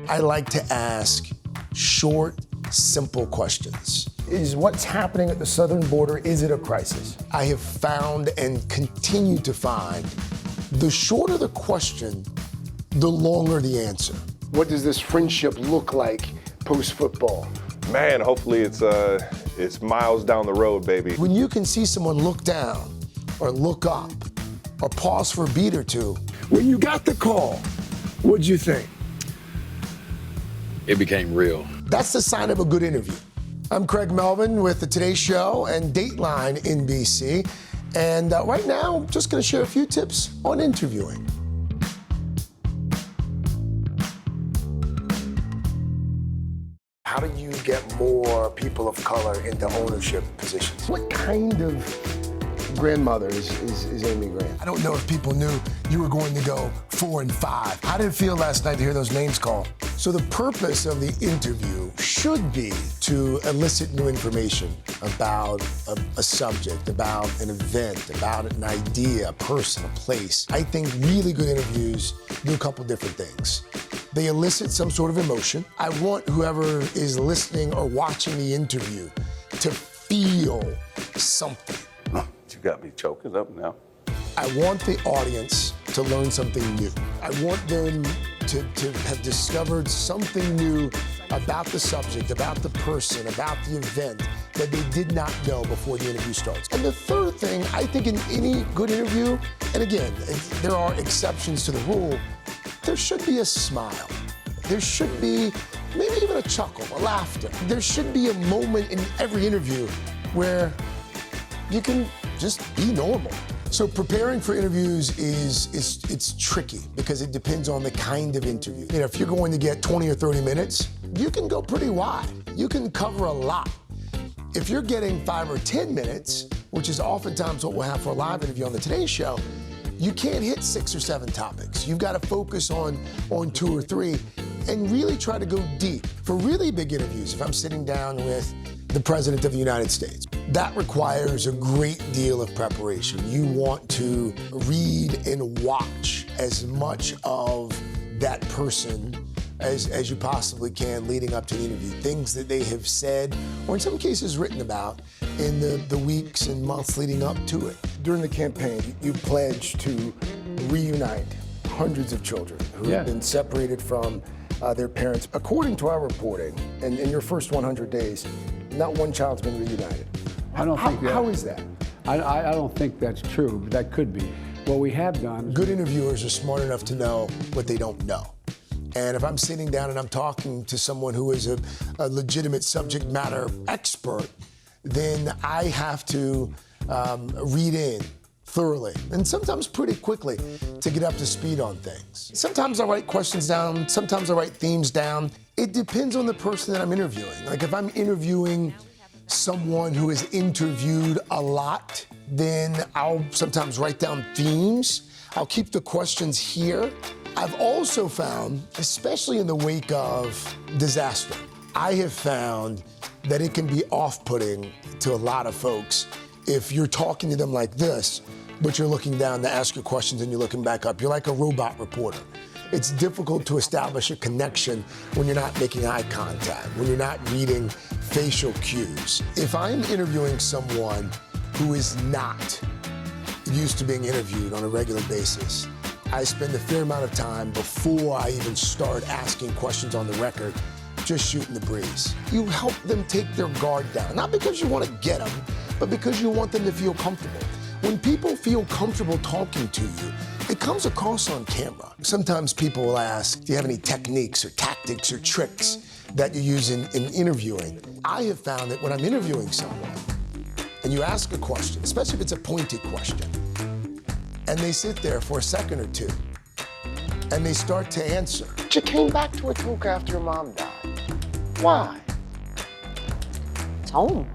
I like to ask short, simple questions. Is what's happening at the southern border, is it a crisis? I have found and continue to find the shorter the question, the longer the answer. What does this friendship look like post-football? Man, hopefully it's miles down the road, baby. When you can see someone look down or look up or pause for a beat or two. When you got the call, what'd you think? It became real. That's the sign of a good interview. I'm Craig Melvin with the Today Show and Dateline NBC. And right now, I'm just going to share a few tips on interviewing. How do you get more people of color into ownership positions? What kind of grandmother is Amy Grant? I don't know if people knew you were going to go 4 and 5. How did it feel last night to hear those names called? So the purpose of the interview should be to elicit new information about a subject, about an event, about an idea, a person, a place. I think really good interviews do a couple different things. They elicit some sort of emotion. I want whoever is listening or watching the interview to feel something. You got me choking up now. I want the audience to learn something new. I want them to have discovered something new about the subject, about the person, about the event that they did not know before the interview starts. And the third thing, I think in any good interview, and again, there are exceptions to the rule, there should be a smile. There should be maybe even a chuckle, a laughter. There should be a moment in every interview where you can just be normal. So preparing for interviews it's tricky because it depends on the kind of interview. You know, if you're going to get 20 or 30 minutes, you can go pretty wide. You can cover a lot. If you're getting 5 or 10 minutes, which is oftentimes what we'll have for a live interview on the Today Show, you can't hit 6 or 7 topics. You've got to focus on 2 or 3 and really try to go deep. For really big interviews, if I'm sitting down with the President of the United States, that requires a great deal of preparation. You want to read and watch as much of that person as you possibly can leading up to the interview. Things that they have said, or in some cases written about, in the weeks and months leading up to it. During the campaign, you pledged to reunite hundreds of children who have been separated from their parents. According to our reporting, in your first 100 days, not one child's been reunited. I don't think that. How is that? I don't think that's true, but that could be. What we have done. Good interviewers are smart enough to know what they don't know. And if I'm sitting down and I'm talking to someone who is a legitimate subject matter expert, then I have to read in thoroughly, and sometimes pretty quickly, to get up to speed on things. Sometimes I write questions down, sometimes I write themes down. It depends on the person that I'm interviewing. Like if I'm interviewing someone who is interviewed a lot, then I'll sometimes write down themes. I'll keep the questions here. I've also found, especially in the wake of disaster, I have found that it can be off-putting to a lot of folks if you're talking to them like this, but you're looking down to ask your questions and you're looking back up. You're like a robot reporter. It's difficult to establish a connection when you're not making eye contact, when you're not reading facial cues. If I'm interviewing someone who is not used to being interviewed on a regular basis, I spend a fair amount of time before I even start asking questions on the record, just shooting the breeze. You help them take their guard down, not because you want to get them, but because you want them to feel comfortable. When people feel comfortable talking to you, it comes across on camera. Sometimes people will ask, do you have any techniques or tactics or tricks that you use in interviewing? I have found that when I'm interviewing someone and you ask a question, especially if it's a pointed question, and they sit there for a second or two and they start to answer. You came back to Atoka after your mom died. Why? It's home.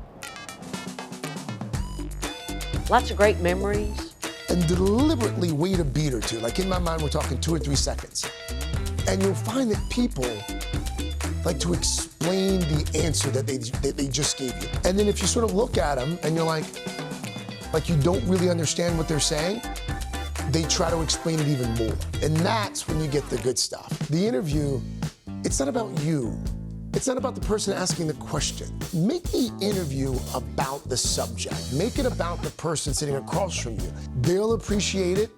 Lots of great memories. And deliberately wait a beat or two. Like in my mind, we're talking 2 or 3 seconds. And you'll find that people like to explain the answer that they just gave you. And then if you sort of look at them and you're like you don't really understand what they're saying, they try to explain it even more. And that's when you get the good stuff. The interview It's not about you. It's not about the person asking the question. Make the interview about the subject. Make it about the person sitting across from you. They'll appreciate it.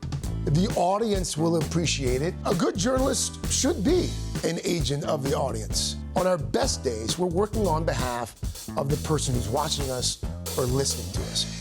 The audience will appreciate it. A good journalist should be an agent of the audience. On our best days, we're working on behalf of the person who's watching us or listening to us.